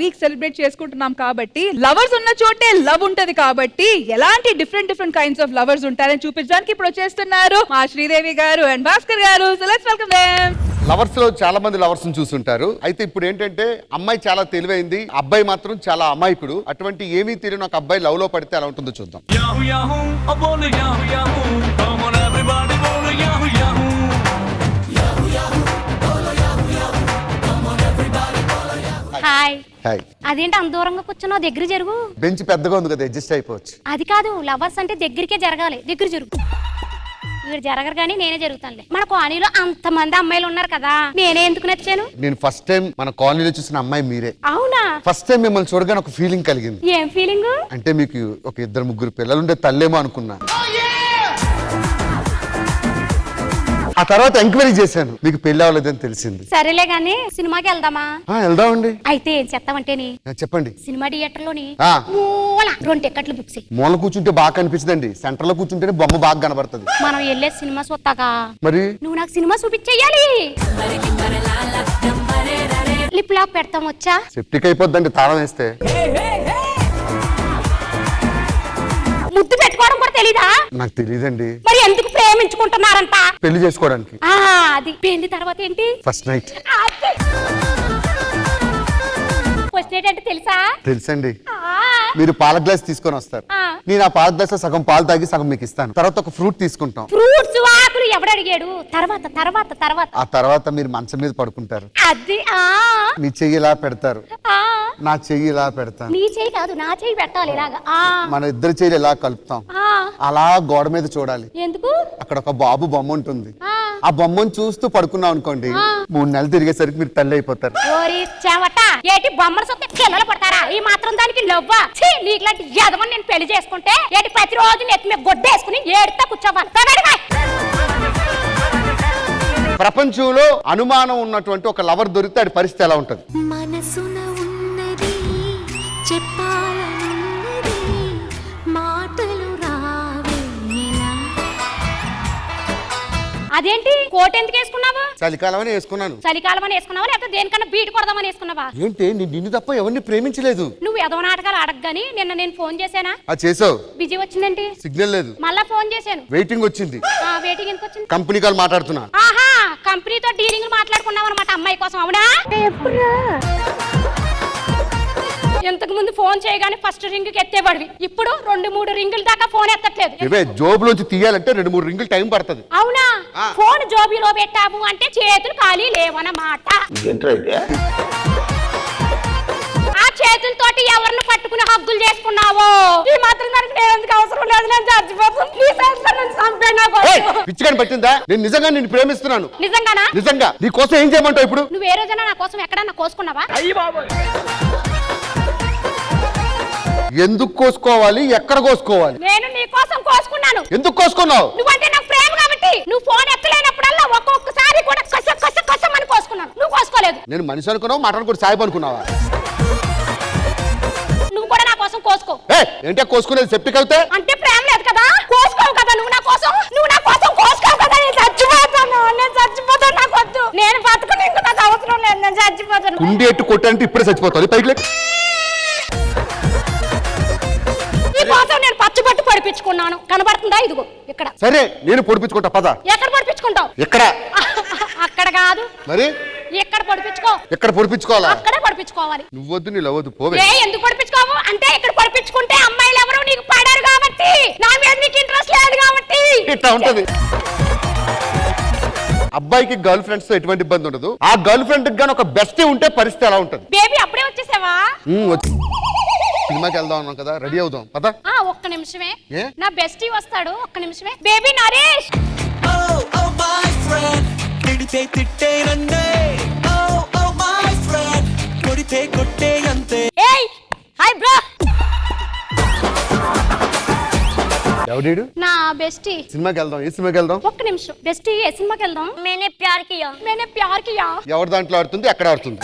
Week celebrate చేసుకుంటున్నాం కాబట్టి lovers ఉన్న చోటే లవ్ ఉంటది కాబట్టి ఎలాంటి డిఫరెంట్ కైండ్స్ ఆఫ్ లవర్స్ ఉంటారని చూపించడానికి ఇప్పుడు వచ్చేస్తున్నారు మా శ్రీదేవి గారు అండ్ భాస్కర్ గారు. So let's welcome them. Lovers లో చాలా మంది లవర్స్ చూస్తుంటారు. అయితే ఇప్పుడు ఏంటంటే అమ్మాయి చాలా తెలివైంది, అబ్బాయి మాత్రం చాలా అమాయకుడు. అటువంటి ఏమీ తెలియని ఒక అబ్బాయి లవ్ లో పడితే ఎలా ఉంటుందో చూద్దాం. హాయ్. హాయ్. అదేంటి అంత దూరంగా కూర్చున్నావు? దగ్గర జరుగు. బెంచ్ పెద్దగా ఉంది కదా, అడ్జస్ట్ అయిపోవచ్చు. అది కాదు, లవర్స్ అంటే దగ్గరికే జరగాలి. దగ్గర జరుగు. ఇక్కడ జరగరు కానీ నేనే జరుగుతానులే. మన కాలనీలో అంతమంది అమ్మాయిలు ఉన్నారు కదా, నేనే ఎందుకు నచ్చాను? నేను ఫస్ట్ టైం మన కాలనీలో చూసిన అమ్మాయి మీరే. అవునా? ఫస్ట్ టైం మిమ్మల్ని చూడగానే ఒక ఫీలింగ్ కలిగింది. ఏం ఫీలింగ్? అంటే మీకు ఒక 2-3 పిల్లలు ఉండే తల్లేమో అనుకున్నా. ఆ తర్వాత ఎంక్వైరీ చేశాను, మీకు పెళ్లి అవ్వలేదని తెలిసింది. సరేలే గానీ సినిమాకి వెళ్దామా? వెళ్దామండి. అయితే ఏం చేస్తామంటేని, చెప్పండి. సినిమా థియేటర్ లోని ఆ. మూల 2 టికెట్లు బుక్ చేయి. మూల కూర్చుంటే బాగా కనిపిస్తుందండి, సెంటర్ లో కూర్చుంటేనే బొమ్మ బాగా కనబడుతుంది. మనం వెళ్ళే సినిమా చూస్తాగా మరి నువ్వు నాకు సినిమా చూపించేయాలి. లిప్ లాక్ పెడతాం వచ్చా? సెప్టిక్ అయిపోద్దండి తాళం వేస్తే. ముద్దు పెట్టుకోవడం కూడా తెలీదా? నాకు తెలియదండి. మరి ఎందుకు ప్రేమించుకుంటున్నారంట? పెళ్లి చేసుకోవడానికి. అది పెళ్లి తర్వాత ఏంటి? First night. ఫస్ట్ నైట్ అంటే తెలుసా? తెలుసండి. మీరు పాల గ్లాస్ తీసుకొని వస్తారు, నేను ఆ పాల గ్లాస్ సగం పాలు తాగి సగం మీకు ఇస్తాను. తర్వాత ఒక ఫ్రూట్ తీసుకుంటాం. ఫ్రూట్స్ ఆకులు ఎవడు అడిగాడు? తర్వాత తర్వాత తర్వాత ఆ తర్వాత మీరు మంచం మీద పడుకుంటారు. అది మీ చెయ్యి ఇలా పెడతారు, నా చెయ్యి ఇలా పెడతాను. నీ చెయ్యి కాదు, నా చెయ్యి పెట్టాలి ఇలాగా. మన ఇద్దరు చెయ్యిలు ఇలా కలుపుతాం. అలా గోడ మీద చూడాలి. ఎందుకు? అక్కడ ఒక బాబు బొమ్మ ఉంటుంది. ఆ బొమ్మను చూస్తూ పడుకున్నాం అనుకోండి, 3 నెలలు తిరిగేసరికి మీరు తల్లి అయిపోతారు. ఏటి బొమ్మలు చూస్తే పిల్లలు పడతారా? ఈ మాత్రం దానికి లవ్వా? నీకులాంటి యదవని నేను పెళ్లి చేసుకుంటే ఏటి ప్రతిరోజు నెత్తి మీద గొడ్డేసుకుని ఏడుతా కూర్చోవాలి. ప్రపంచంలో అనుమానం ఉన్నటువంటి ఒక లవర్ దొరికితే అది పరిస్థితి ఎలా ఉంటుంది? మనసున ఉన్నది చెప్పాలనున్నది మాటలు రావేలా. అదేంటి కోట్ ఎందుకు వేసుకున్నావు? చలికాలం అని వేసుకున్నాను. చలికాలం అని వేసుకున్నావా లేకపోతే దేనికన్నా బీట్ కొడదామని వేసుకున్నావా? ఏంటి నిన్ను తప్ప ఎవరిని ప్రేమించలేదు. నువ్వు ఏదో నాటకాలు అడగగాని నిన్న నేను ఫోన్ చేశానా? చేసావు. బిజీ వచ్చిందేంటి? సిగ్నల్ లేదు. మళ్ళా ఫోన్ చేశాను, వెయిటింగ్ వచ్చింది. వెయిటింగ్ ఎందుకు వచ్చింది? కంపెనీ కాల్ మాట్లాడుతున్నా. ఆహా, కంపెనీతో డీలింగ్ మాట్లాడుకున్నావు అనమాట అమ్మాయి కోసం, అవునా? ఇంతకు ముందు ఫోన్ చేయగానే ఫస్ట్ రింగ్ కి ఎత్తేవాడివి, ఇప్పుడు 2-3 రింగుల దాకా ఫోన్ ఎత్తట్లేదు. జోబులోంచి తీయాలంటే 2-3 రింగులు టైం పడుతుంది. అవునా? ఫోన్ జోబీలో పెట్టావు అంటే చేతులు ఖాళీ లేవన్నమాట. ఆ చేతులతోటి ఎవరిని పట్టుకుని హగ్గులు చేసుకున్నావో ఈ మాత్రం దానికి నేను ఎందుకు అవసరం లేదు, నేను చచ్చిపోతాను. పిచ్చిగాని పట్టిందా? నేను నిజంగా నిన్ను ప్రేమిస్తున్నాను. నిజంగానా? నిజంగా. నీ కోసం ఏం చేయమంటావు ఇప్పుడు? నువ్వు ఏ రోజైనా నా కోసం ఎక్కడన్నా కోసుకున్నావా? ఎందుకు కోసుకోవాలి, ఎక్కడ కోసుకోవాలి? నేను నీ కోసం కోసుకున్నాను. ఎందుకు కోసుకున్నావు? నువ్వంటే నాకు ప్రేమ కాబట్టి. నువ్వు ఫోన్ ఎత్తలేనప్పుడల్లా ఒక్కొక్కసారి కూడా కసమని కోసుకున్నాను. నువ్వు కోసుకోలేదు. నేను మనిషి అనుకున్నావు, మటన్ కూడా సాయిబు అనుకున్నావా? నువ్వు కూడా నా కోసం కోసుకో. ఏంటో కోసుకునేది సెప్టిక్ అవుతే? అంటే ప్రేమ లేదు కదా, కోసుకోవు కదా నువ్వు నా కోసం. నువ్వు నా కోసం కోసుకోవు కదా. నేను చచ్చిపోతాను, నాకు వద్దు. నేను బతుకుని ఇంకా నాకు అవసరం లేదు, నేను చచ్చిపోతాను. కుండి ఎట్టు కొట్టంటే ఇప్పుడే చచ్చిపోతావు. పైకి కోసం నేను పచ్చబట్టు పడిపించుకున్నాను, కనబడుతుందా? ఇదిగో ఇక్కడ. సరే నేను పొడిపించుకుంటా, పద. ఎక్కడ పడిపించుకుంటావు? ఎక్కడ? అక్కడ కాదు మరి, ఇక్కడ పడిపించుకో. ఎక్కడ పొడిపించుకోవాలా? అక్కడే పడిపించుకోవాలి. నువ్వొద్దు, నీ లవ్వద్దు, పోవే. ఎందుకు పడిపించుకోవు అంటే ఇక్కడ పడిపించుకుంటే అమ్మాయిలు ఎవరు నీకు పడారు కాబట్టి, నా మీద నీకు ఇంట్రెస్ట్ లేదు కాబట్టి. ఇట్లా ఉంటది. అబ్బాయికి గర్ల్ ఫ్రెండ్స్ తో ఎటువంటి ఇబ్బంది ఉండదు. ఆ గర్ల్ ఫ్రెండ్ గాని ఒక బెస్ట్ ఉంటే పరిస్థితి ఎలా ఉంటది? బేబీ అప్పుడే వచ్చేసావా? సినిమాకి వెళ్దాం అన్నాం కదా, రెడీ అవుదాం, పద. ఒక్క నిమిషమే, నా బెస్టీ వస్తాడు. ఒక్క నిమిషమే. బేబీ నరేష్. Hi bro. ఎవడీడు? నా బెస్టీ. సినిమాకి వెళ్దాం. ఏ సినిమాకి వెళ్దాం? ఒక్క నిమిషం. బెస్టీ ఏ సినిమాకి వెళ్దాం? మేనే ప్యార్ కియా. ఎవరి దాంట్లో ఆడుతుంది, ఎక్కడ ఆడుతుంది?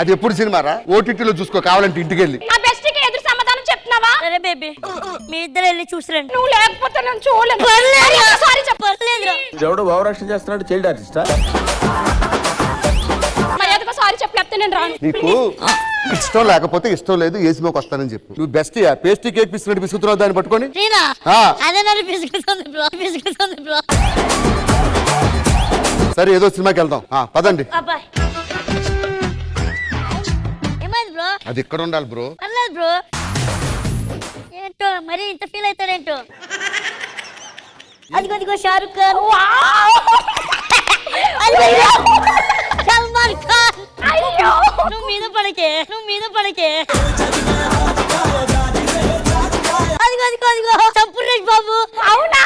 అది ఎప్పుడు సినిమారా? ఓటీటీలో చూసుకో, కావాలంటే ఇంటికి వెళ్ళి. నా బెస్టీకి ఎదురు సమాధానం చెప్తున్నావా? అరే బేబీ, మీ ఇద్దరు వెళ్ళి చూసిరండి. నువ్వు లేకపోతే నేను చూడలేను. సారీ చెప్పలేదు. ఎవడో ఓవరాక్షన్ చేస్తున్నాడు, చైల్డ్ ఆర్టిస్టా? నేను రాను. నీకు ఇష్టం లేకపోతే ఇష్టం లేదు ఏసీలోకి వస్తానని చెప్పు. నువ్వు బెస్ట్ పేస్ట్రీ కేక్ పిసుకున్నట్టు పిసుకుతున్నావు దాన్ని పట్టుకొని. నేనా ఆ. అదే నన్ను పిసుకుతుంది బ్రో సరే ఏదో సినిమాకి వెళ్దాం. పదండి. అబ్బాయి ఏమైంది బ్రో? అది ఇక్కడ ఉండాలి బ్రో. పర్లేదు బ్రో. ఏంటో మరి ఇంత ఫీల్ అవుతాడేంటో. అదిగో షారుఖ్ ఖాన్, సల్మాన్ ఖాన్. నువ్వు మీద పడకే అదిగో సంపూర్ణేష్ బాబు. అవునా?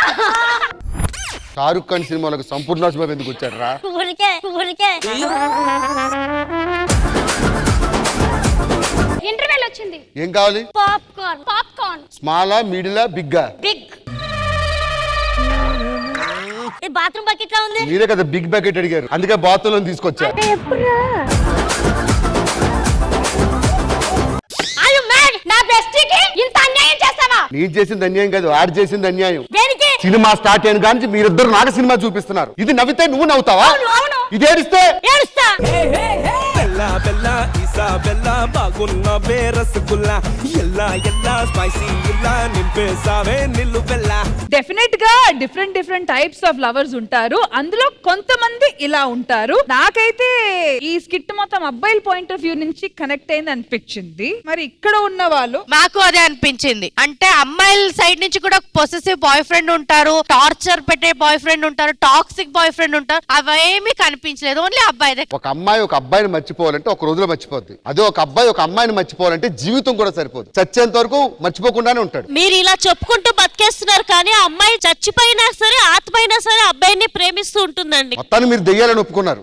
షారుఖ్ ఖాన్ సినిమాలకు సంపూర్ణ బాబు ఎందుకు వచ్చాడు రా? ఊరికే ఇంటర్వెల్ వచ్చింది. ఏం కావాలి? పాప్కార్న్. స్మాలా, మీడిలా, బిగ్గా? బిగ్. ఈ బాత్రూమ్ బకెట్ లా ఉంది. మీరే కదా బిగ్ బకెట్ అడిగారు, అందుకే బాత్రూంలో తీసుకొచ్చా. నా బెస్టీకి ఇంత అన్యాయం చేస్తావా? నేను చేసింది అన్యాయం కాదు, ఆడు చేసింది అన్యాయం. దేనికి? సినిమా స్టార్ట్ అయిన కానీ మీరిద్దరు నాకు సినిమా చూపిస్తున్నారు. ఇది నవ్వితే నువ్వు నవ్వుతావా? అవును. ఇది ఏడిస్తే ఏడుస్తా. బెల్లా బెల్లా ఇసాబెల్లా బాగున్న బేరసగుల్లా ఎల్లా ఎల్లా స్పైసీ ఇలా నింపేసావే నిల్లు బెల్లా. డెఫినెట్ గా డిఫరెంట్ టైప్స్ ఆఫ్ లవర్స్ ఉంటారు. అందులో కొంతమంది ఇలా ఉంటారు. నాకైతే ఈ స్కిట్ మొత్తం అబ్బాయిల పాయింట్ ఆఫ్ వ్యూ నుంచి కనెక్ట్ అయింది అనిపించింది. మరి ఇక్కడ ఉన్న వాళ్ళు మాకు అదే అనిపించింది. అంటే అమ్మాయిల సైడ్ నుంచి కూడా పొసెసివ్ బాయ్ ఫ్రెండ్ ఉంటారు, టార్చర్ పెట్టే బాయ్ ఫ్రెండ్ ఉంటారు, టాక్సిక్ బాయ్ ఫ్రెండ్ ఉంటారు. అవేమీ కనిపించలేదు. ఓన్లీ అబ్బాయి. ఒక అమ్మాయి ఒక అబ్బాయిని మర్చిపోవాలంటే ఒక రోజులో మర్చిపోద్ది. అదే ఒక అబ్బాయి ఒక అమ్మాయిని మర్చిపోవాలంటే జీవితం కూడా సరిపోదు. చచ్చేంత వరకు మర్చిపోకుండానే ఉంటాడు. మీరు ఇలా చెప్పుకుంటూ బతికేస్తున్నారు కానీ ఆ అమ్మాయి చచ్చిపోయినా సరే ఆత్మైనా సరే అబ్బాయిని ప్రేమిస్తూ ఉంటుందండి. మొత్తాన్ని మీరు దెయ్యాలని ఒప్పుకున్నారు.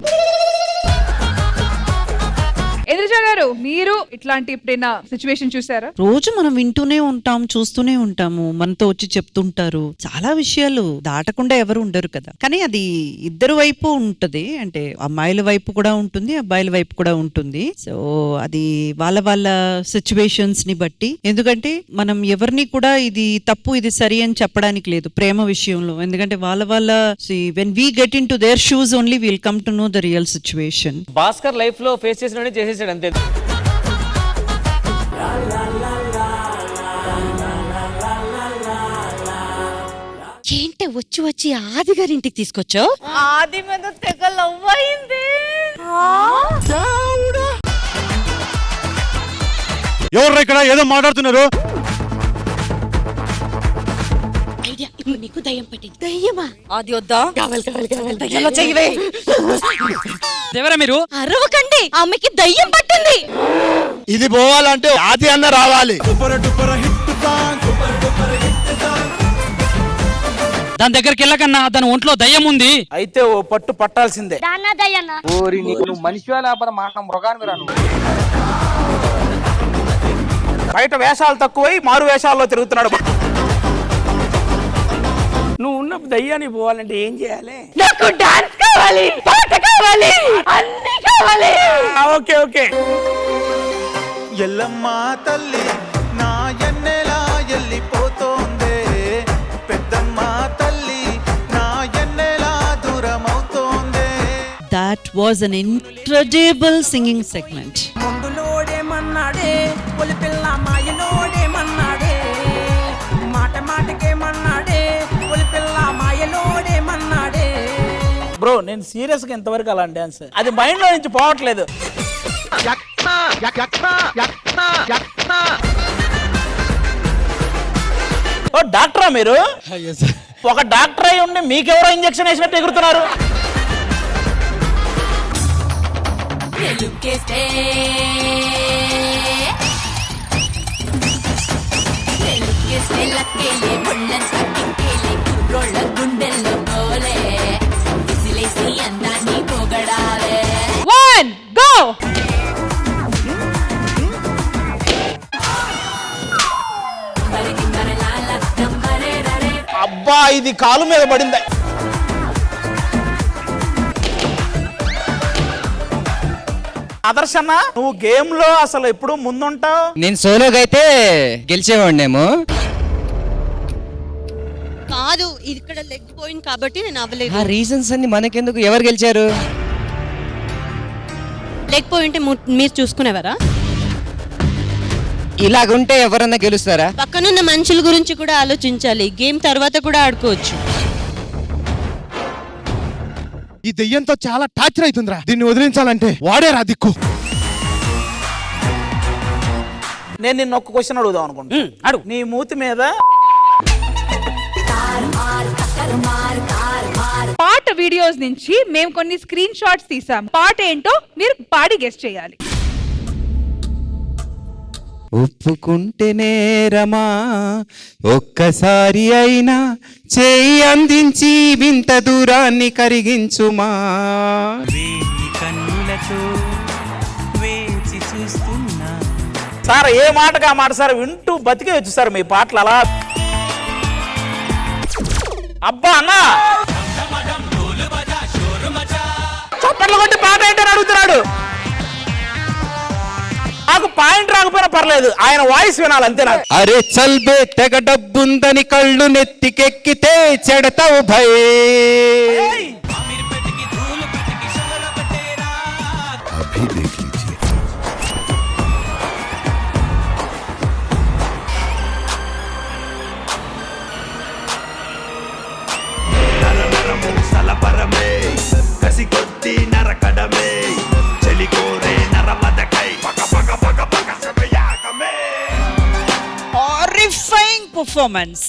ఎదురుజా గారు, మీరు ఇట్లాంటి ఎప్పుడైనా సిచ్యువేషన్ చూసారా? రోజు మనం వింటూనే ఉంటాం, చూస్తూనే ఉంటాము, మనతో వచ్చి చెప్తుంటారు. చాలా విషయాలు దాటకుండా ఎవరు ఉండరు కదా. కానీ అది ఇద్దరు వైపు ఉంటది. అంటే అమ్మాయిల వైపు కూడా ఉంటుంది, అబ్బాయిల వైపు కూడా ఉంటుంది. సో అది వాళ్ళ సిచ్యువేషన్స్ ని బట్టి. ఎందుకంటే మనం ఎవరిని కూడా ఇది తప్పు ఇది సరి అని చెప్పడానికి లేదు ప్రేమ విషయంలో. ఎందుకంటే వాళ్ళ when we get in to their shoes only will come to know the real situation. Bhaskar life లో ఫేస్ చేసిన చేసేసాడు అంతే. ఏంటి వచ్చి ఆది గారింటికి తీసుకొచ్చావు? ఆది మీద తెగ లవ్ అయింది. ఎవరు ఇక్కడ ఏదో మాట్లాడుతున్నారు? ఇప్పుడు నీకు దయ్యం పట్టింది. దయ్యమా? ఆది వద్దా? దయ్యంలో చెయ్యవే. ఎవరా మీరు? అరవకండి, ఆమెకి దయ్యం పట్టింది. ఇది పోవాలంటే ఆది అన్న రావాలి. దాని దగ్గరికి వెళ్ళకన్నా దాని ఒంట్లో దయ్యం ఉంది. అయితే ఓ పట్టు పట్టాల్సిందే. దాన్నా దయ్యన్నా? ఓరి నీకు నువ్వు మనిషివా లేకపోతే మాట మృగాన్ని రాను. బయట వేషాలు తక్కువై మారు వేషాల్లో తిరుగుతున్నాడు. నువ్వు ఉన్న దయ్యాన్ని పోవాలంటే ఏం చేయాలి? నాకు డాన్స్ కావాలి, పాట కావాలి, అన్ని కావాలి. ఓకే ఎల్లమ్మ తల్లి నా ఎన్నెలా ఎల్లిపోతోందే, పెద్దమ్మ తల్లి నా ఎన్నెలా దూరమవుతోందే. That was an incredible singing segment. ముందులోడేమన్నాడే Oli పిల్ల మాయలోడేమన్నాడే, మాటకేమన్నాడే ఒలి పిల్ల మాయలోడేమన్నాడే. బ్రో నేను సీరియస్ గా ఎంతవరకు అలా డాన్స్ అది మైండ్ లో నుంచి పోవట్లేదు. ఓ డాక్టరా మీరు? ఒక డాక్టర్ అయి ఉండి మీకెవరో ఇంజక్షన్ వేసినట్టు ఎగురుతున్నారు. One, go! అబ్బా ఇది కాలు మీద పడింది. ఆదర్శన్న నువ్వు గేమ్ లో అసలు ఎప్పుడు ముందుంటావు. నేను సోలోగా అయితే గెలిచేవాడినేమో. కాదు, ఇక్కడ లెగ్ పోయింది కాబట్టి నేను అవ్వలేదు. ఆ రీజన్స్ అన్ని మనకెందుకు? ఎవరు గెలిచారు? లేకపోతే మీరు చూసుకునేవారా? ఇలాగుంటే ఎవరన్నా గెలుస్తారా? పక్కనున్న మనుషుల గురించి కూడా ఆలోచించాలి. గేమ్ తర్వాత కూడా ఆడుకోవచ్చు. ఈ దెయ్యంతో చాలా టార్చర్ అవుతుందిరా, దీన్ని వదిలించాలంటే వాడేరా దిక్కు. నేను నిన్న ఒక క్వశ్చన్ అడుగుదాం అనుకుంటా. అడుగు. నీ మూతి మీద పాట వీడియోస్ నుంచి మేము కొన్ని స్క్రీన్ షాట్స్ తీసాం. పాట ఏంటో మీరు పాడి గెస్ట్ చేయాలి. ఒప్పుకుంటే నేరమా, ఒక్కసారి అయినా చేయి అందించి వింత దూరాన్ని కరిగించుమా. సార్ ఏ మాటగా మాట సార్, వింటూ బతికేయచ్చు సార్ మీ పాటలు అలా. అబ్బా అన్న చప్పట్లు కొట్టి పాట ఏంటని అడుగుతున్నాడు. నాకు పాయింట్ రాకపోయినా పర్లేదు, ఆయన వాయిస్ వినాలి అంతే నాకు. అరే చల్బే తెగ డబ్బుందని కళ్ళు నెత్తికెక్కితే చెడతావు భయ్. Horrifying performance.